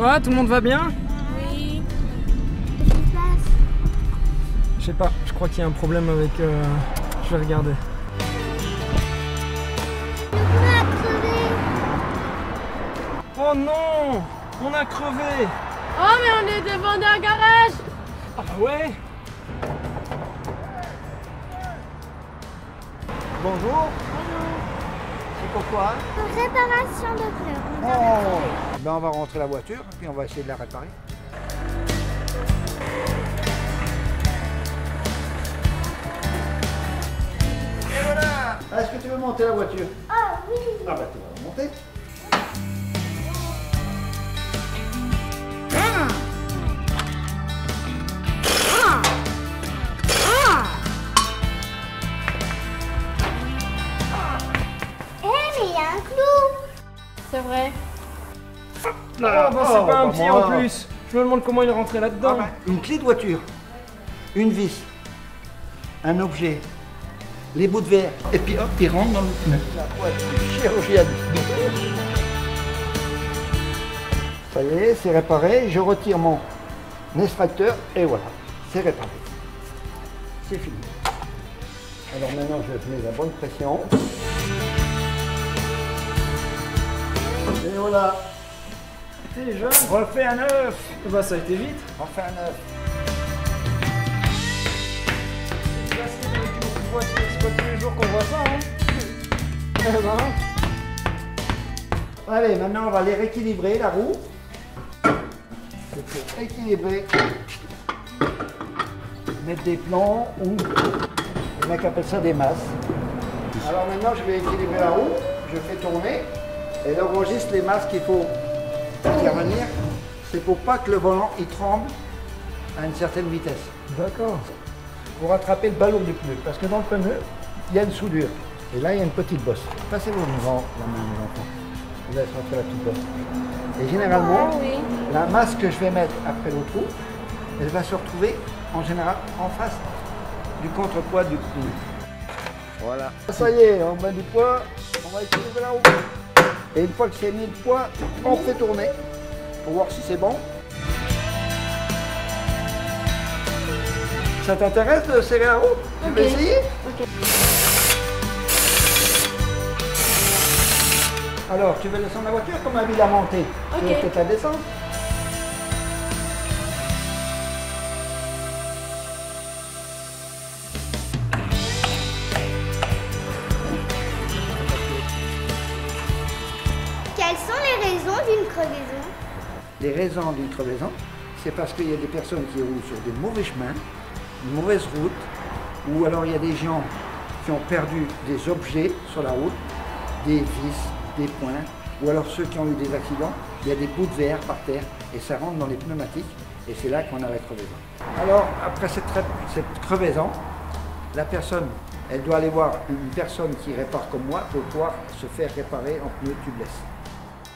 Ça va, tout le monde va bien? Oui. Qu'est-ce qui se passe? Je sais pas, je crois qu'il y a un problème avec... Je vais regarder. Le pneu a crevé. Oh non! On a crevé! Oh, mais on est devant un garage. Ah ouais? Bonjour. C'est pourquoi? Réparation de pneus. Oh. Ben on va rentrer la voiture, puis on va essayer de la réparer. Et voilà! Est-ce que tu veux monter la voiture? Ah oui. Ah bah tu vas la monter. Mais il y a un clou. C'est vrai. Non, bah, c'est pas un bah, pied moi. en plus. Je me demande comment il est rentré là-dedans. Ah bah, une clé de voiture, une vis, un objet, les bouts de verre, et puis hop, il rentre dans le pneu. La voiture chirurgienne. Ça y est, c'est réparé. Je retire mon extracteur et voilà, c'est réparé. C'est fini. Alors maintenant, je mets la bonne pression. Et voilà, T'es jeune. refait un œuf. Bah ça a été vite. Refait un œuf. C'est pas tous les jours qu'on voit ça, hein. Eh ben. Allez, maintenant on va les rééquilibrer, la roue. C'est pour équilibrer, mettre des plombs ou les mecs appellent ça des masses. Alors maintenant je vais équilibrer la roue, je fais tourner et là on enregistre les masses qu'il faut intervenir. C'est pour pas que le volant il tremble à une certaine vitesse. D'accord. Pour attraper le ballon du pneu, parce que dans le pneu, il y a une soudure. Et là, il y a une petite bosse. Passez-vous devant la main, mes enfants. Je vous laisse rentrer la petite bosse. Et généralement, Ah oui. la masse que je vais mettre après le trou, elle va se retrouver en général en face du contrepoids du pneu. Voilà. Ça y est, on met du poids, on va équilibrer la roue. Et une fois que c'est mis le poids, on fait tourner pour voir si c'est bon. Ça t'intéresse de serrer la roue? Tu veux Ok. essayer? Ok. Alors, tu veux descendre la voiture comme un ville à monter? Tu veux Ok. peut-être la descendre? Quelles sont les raisons d'une crevaison? Les raisons d'une crevaison, c'est parce qu'il y a des personnes qui roulent sur des mauvais chemins, une mauvaise route, ou alors il y a des gens qui ont perdu des objets sur la route, des vis, des points, ou alors ceux qui ont eu des accidents, il y a des bouts de verre par terre et ça rentre dans les pneumatiques et c'est là qu'on a la crevaison. Alors après cette crevaison, la personne, elle doit aller voir une personne qui répare comme moi pour pouvoir se faire réparer en pneu tubeless.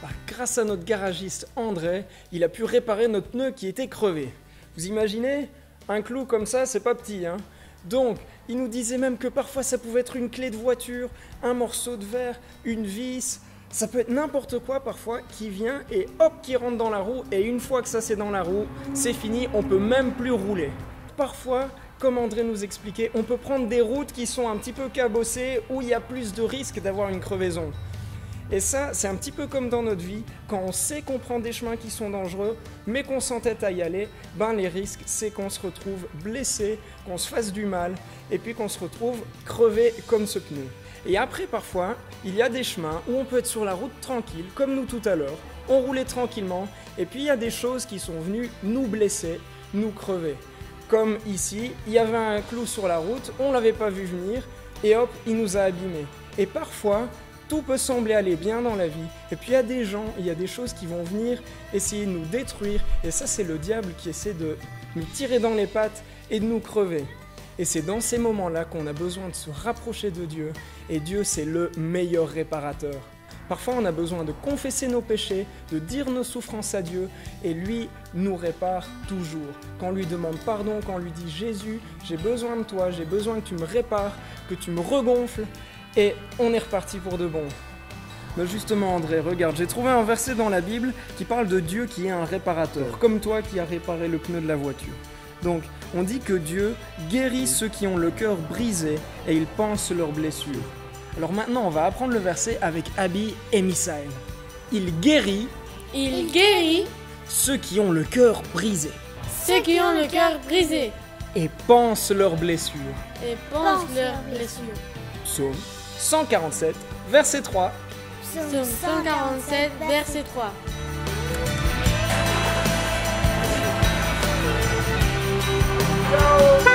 Bah, grâce à notre garagiste André, il a pu réparer notre pneu qui était crevé. Vous imaginez? Un clou comme ça, c'est pas petit, hein. Donc, il nous disait même que parfois ça pouvait être une clé de voiture, un morceau de verre, une vis. Ça peut être n'importe quoi parfois qui vient et hop, qui rentre dans la roue. Et une fois que ça c'est dans la roue, c'est fini, on peut même plus rouler. Parfois, comme André nous expliquait, on peut prendre des routes qui sont un petit peu cabossées où il y a plus de risques d'avoir une crevaison. Et ça, c'est un petit peu comme dans notre vie, quand on sait qu'on prend des chemins qui sont dangereux, mais qu'on s'entête à y aller, ben les risques, c'est qu'on se retrouve blessé, qu'on se fasse du mal, et puis qu'on se retrouve crevé comme ce pneu. Et après, parfois, il y a des chemins où on peut être sur la route tranquille, comme nous tout à l'heure, on roulait tranquillement, et puis il y a des choses qui sont venues nous blesser, nous crever. Comme ici, il y avait un clou sur la route, on l'avait pas vu venir, et hop, il nous a abîmés. Et parfois, tout peut sembler aller bien dans la vie, et puis il y a des gens, il y a des choses qui vont venir essayer de nous détruire, et ça c'est le diable qui essaie de nous tirer dans les pattes et de nous crever. Et c'est dans ces moments-là qu'on a besoin de se rapprocher de Dieu, et Dieu c'est le meilleur réparateur. Parfois on a besoin de confesser nos péchés, de dire nos souffrances à Dieu, et lui nous répare toujours. Quand on lui demande pardon, quand on lui dit « Jésus, j'ai besoin de toi, j'ai besoin que tu me répares, que tu me regonfles », et on est reparti pour de bon. Ben justement André, regarde, j'ai trouvé un verset dans la Bible qui parle de Dieu qui est un réparateur, comme toi qui as réparé le pneu de la voiture. Donc, on dit que Dieu guérit ceux qui ont le cœur brisé et il pense leurs blessures. Alors maintenant, on va apprendre le verset avec Abby et Misaël. Il guérit ceux qui ont le cœur brisé et pense leurs blessures. Psaume 147, verset 3. Psaume 147, verset 3. Ciao.